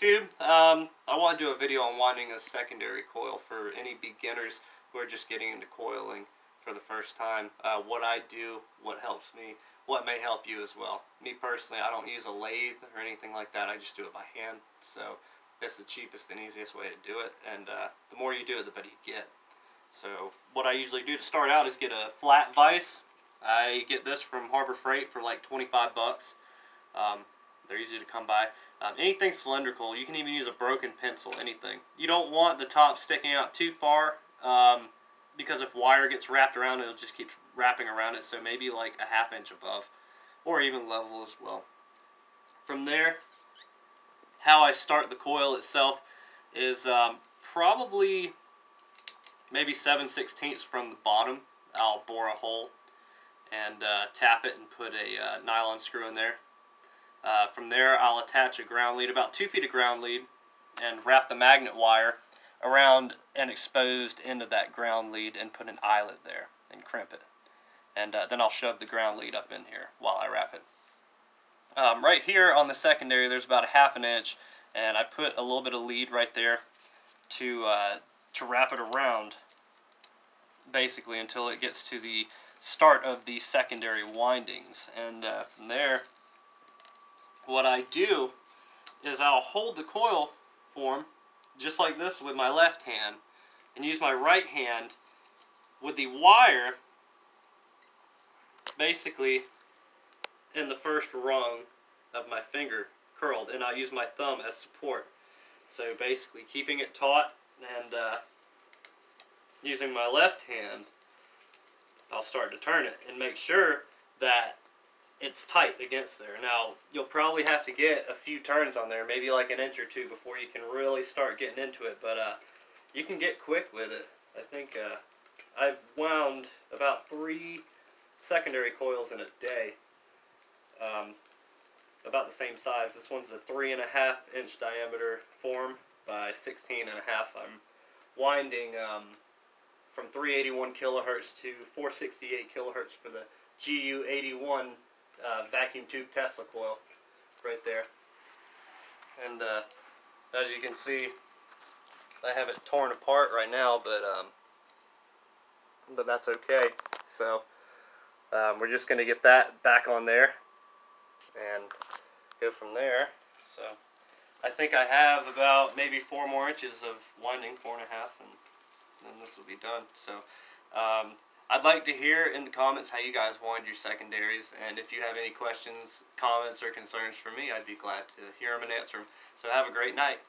YouTube. I want to do a video on winding a secondary coil for any beginners who are just getting into coiling for the first time. What I do, what helps me, what may help you as well. Me personally, I don't use a lathe or anything like that. I just do it by hand. So it's the cheapest and easiest way to do it. And the more you do it, the better you get. So what I usually do to start out is get a flat vise. I get this from Harbor Freight for like 25 bucks. They're easy to come by. Anything cylindrical, you can even use a broken pencil, anything. You don't want the top sticking out too far because if wire gets wrapped around it, it'll just keep wrapping around it, so maybe like a ½ inch above or even level as well. From there, how I start the coil itself is probably maybe 7/16 from the bottom. I'll bore a hole and tap it and put a nylon screw in there. From there, I'll attach a ground lead, about 2 feet of ground lead, and wrap the magnet wire around an exposed end of that ground lead and put an eyelet there and crimp it. And then I'll shove the ground lead up in here while I wrap it. Right here on the secondary, there's about a ½ inch, and I put a little bit of lead right there to wrap it around, basically until it gets to the start of the secondary windings. And from there, what I do is I'll hold the coil form just like this with my left hand and use my right hand with the wire basically in the first rung of my finger curled, and I'll use my thumb as support. So basically keeping it taut and using my left hand, I'll start to turn it and make sure that it's tight against there. Now, you'll probably have to get a few turns on there, maybe like an inch or two before you can really start getting into it, but you can get quick with it. I think I've wound about 3 secondary coils in a day, about the same size. This one's a 3½ inch diameter form by 16½. I'm winding from 381 kilohertz to 468 kilohertz for the GU81 vacuum tube Tesla coil right there. And as you can see, I have it torn apart right now, but that's okay. So we're just going to get that back on there and go from there. So I think I have about maybe 4 more inches of winding, 4½, and then this will be done. So I'd like to hear in the comments how you guys wind your secondaries, and if you have any questions, comments, or concerns for me, I'd be glad to hear them and answer them. So have a great night.